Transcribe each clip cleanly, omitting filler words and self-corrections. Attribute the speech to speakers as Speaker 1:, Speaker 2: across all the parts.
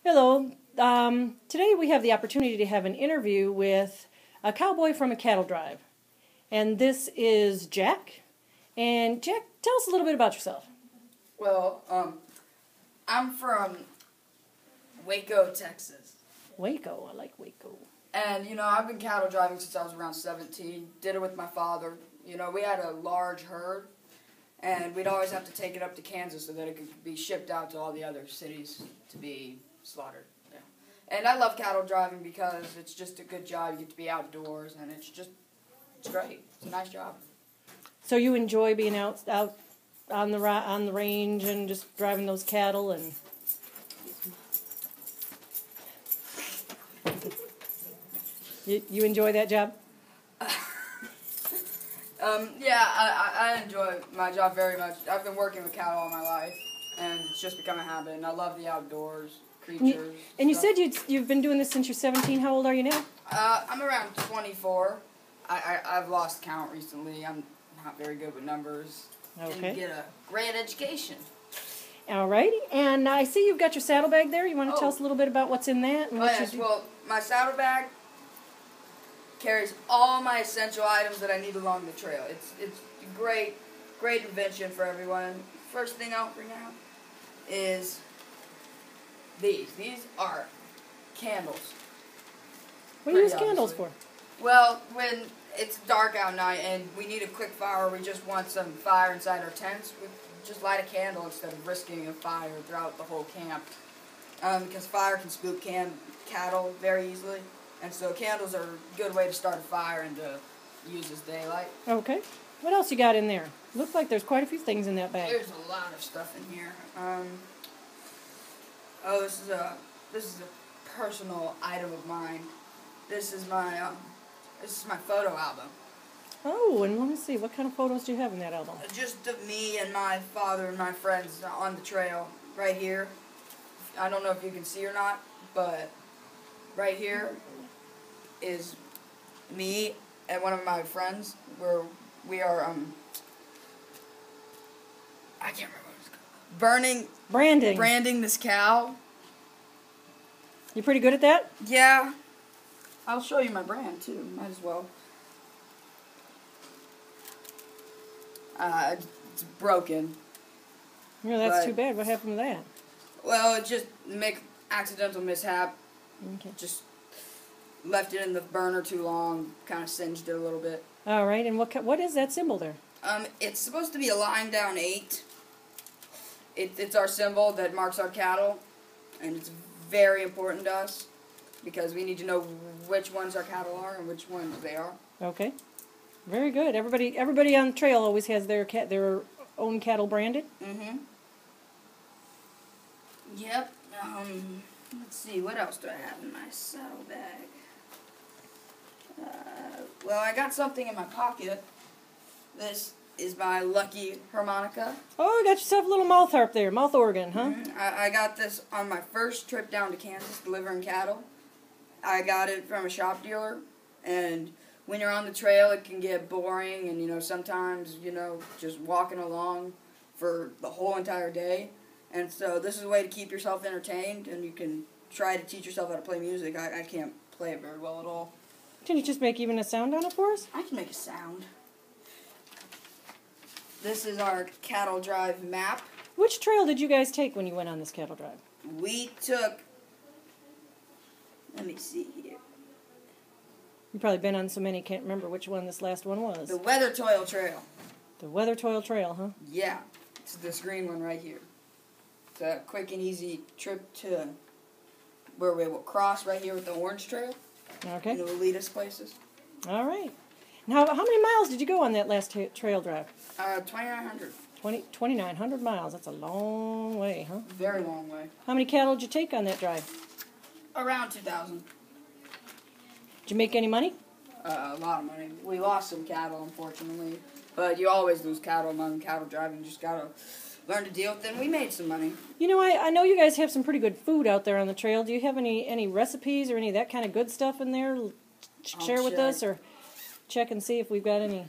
Speaker 1: Hello. Today we have the opportunity to have an interview with a cowboy from a cattle drive. And this is Jack. And Jack, tell us a little bit about yourself.
Speaker 2: Well, I'm from Waco, Texas.
Speaker 1: Waco. I like Waco.
Speaker 2: And, I've been cattle driving since I was around 17. Did it with my father. We had a large herd, and we'd always have to take it up to Kansas so that it could be shipped out to all the other cities to be slaughtered. Yeah. And I love cattle driving because it's just a good job. You get to be outdoors, and it's great. It's a nice job.
Speaker 1: So you enjoy being out on the range and just driving those cattle and... You enjoy that job?
Speaker 2: Yeah, I enjoy my job very much. I've been working with cattle all my life, and it's just become a habit, and I love the outdoors, creatures.
Speaker 1: And you said you've been doing this since you're 17. How old are you now?
Speaker 2: I'm around 24. I've lost count recently. I'm not very good with numbers.
Speaker 1: Okay.
Speaker 2: Didn't get a great education.
Speaker 1: Alrighty, and I see you've got your saddlebag there. You want to tell us a little bit about what's in that? And what you do?
Speaker 2: Well, my saddlebag carries all my essential items that I need along the trail. It's a great invention for everyone. First thing I'll bring out is these. These are candles.
Speaker 1: What do you use candles for?
Speaker 2: Well, when it's dark out night and we need a quick fire, or we just want some fire inside our tents, we just light a candle instead of risking a fire throughout the whole camp. Because fire can spook cattle very easily. And so candles are a good way to start a fire and to use as daylight.
Speaker 1: Okay. What else you got in there? Looks like there's quite a few things in that bag.
Speaker 2: There's a lot of stuff in here. This is a personal item of mine. This is my photo album.
Speaker 1: Oh, and let me see. What kind of photos do you have in that album?
Speaker 2: Just of me and my father and my friends on the trail right here. I don't know if you can see or not, but right here is me and one of my friends where we are I can't remember what it's called. Branding this cow.
Speaker 1: You pretty good at that?
Speaker 2: Yeah. I'll show you my brand too, might as well. It's broken.
Speaker 1: Yeah, that's too bad. What happened to that?
Speaker 2: Well, it just accidental mishap.
Speaker 1: Okay.
Speaker 2: Just left it in the burner too long, kind of singed it a little bit.
Speaker 1: All right, and what is that symbol there?
Speaker 2: It's supposed to be a lying down 8. It's our symbol that marks our cattle, and it's very important to us because we need to know which ones our cattle are and which ones they are. Okay.
Speaker 1: Very good. Everybody on the trail always has their own cattle branded?
Speaker 2: Mm-hmm. Yep. Let's see, what else do I have in my saddlebag? Well, I got something in my pocket. This is my lucky harmonica.
Speaker 1: Oh, you got yourself a little mouth harp there, mouth organ, huh?
Speaker 2: Mm-hmm. I got this on my first trip down to Kansas delivering cattle. I got it from a shop dealer, and when you're on the trail, it can get boring, and, sometimes, just walking along for the whole entire day. And so this is a way to keep yourself entertained, and you can try to teach yourself how to play music. I can't play it very well at all.
Speaker 1: Can you just make even a sound on it for us?
Speaker 2: I can make a sound. This is our cattle drive map.
Speaker 1: Which trail did you guys take when you went on this cattle drive?
Speaker 2: We took, let me see here.
Speaker 1: You've probably been on so many, can't remember which one this last one was.
Speaker 2: The Weather Toil Trail.
Speaker 1: The Weather Toil Trail, huh?
Speaker 2: Yeah. It's this green one right here. It's a quick and easy trip to where we will cross right here with the orange trail.
Speaker 1: Okay.
Speaker 2: And it will lead us places.
Speaker 1: All right. Now, how many miles did you go on that last trail drive?
Speaker 2: 2,900.
Speaker 1: 2,900 miles. That's a long way, huh?
Speaker 2: Very long way.
Speaker 1: How many cattle did you take on that drive?
Speaker 2: Around 2,000.
Speaker 1: Did you make any money?
Speaker 2: A lot of money. We lost some cattle, unfortunately. But you always lose cattle among cattle driving. You just got to learn to deal with them. We made some money.
Speaker 1: I know you guys have some pretty good food out there on the trail. Do you have any recipes or any of that kind of good stuff in there? Share with us, or check and see if we've got any.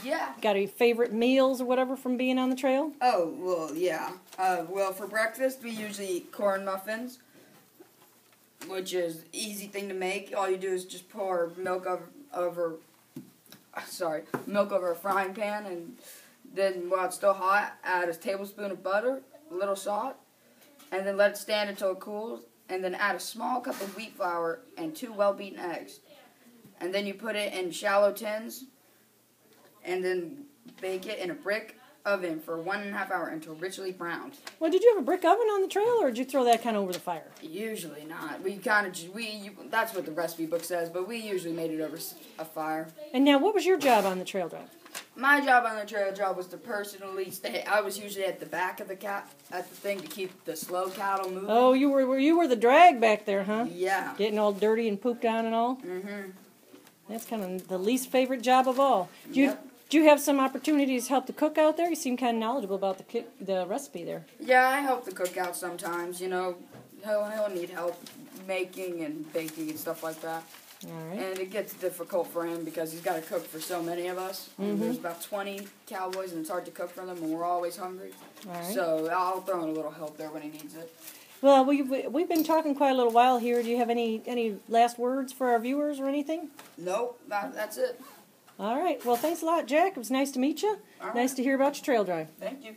Speaker 2: Yeah.
Speaker 1: Got any favorite meals or whatever from being on the trail?
Speaker 2: Oh, well, yeah. Well, for breakfast, we usually eat corn muffins, which is easy thing to make. All you do is just pour milk over a frying pan, and then while it's still hot, add a tablespoon of butter, a little salt, and then let it stand until it cools, and then add a small cup of wheat flour and 2 well-beaten eggs. And then you put it in shallow tins, and then bake it in a brick oven for 1.5 hours until richly browned.
Speaker 1: Well, did you have a brick oven on the trail, or did you throw that kind of over the fire?
Speaker 2: Usually not. That's what the recipe book says, but we usually made it over a fire.
Speaker 1: And now, what was your job on the trail drive?
Speaker 2: My job on the trail job was to personally stay. I was usually at the back of at the thing to keep the slow cattle moving.
Speaker 1: Oh, you were the drag back there, huh?
Speaker 2: Yeah.
Speaker 1: Getting all dirty and pooped on and all?
Speaker 2: Mm-hmm.
Speaker 1: That's kind of the least favorite job of all. Do you have some opportunities to help the cook out there? You seem kind of knowledgeable about the recipe there.
Speaker 2: Yeah, I help the cook out sometimes. You know, he'll need help making and baking and stuff like that.
Speaker 1: All right.
Speaker 2: And it gets difficult for him because he's got to cook for so many of us. And there's about 20 cowboys, and it's hard to cook for them, and we're always hungry.
Speaker 1: All right.
Speaker 2: So I'll throw in a little help there when he needs it.
Speaker 1: Well, we've been talking quite a little while here. Do you have any last words for our viewers or anything?
Speaker 2: Nope, that's it.
Speaker 1: All right. Well, thanks a lot, Jack. It was nice to meet you.
Speaker 2: All right.
Speaker 1: Nice to hear about your trail drive.
Speaker 2: Thank you.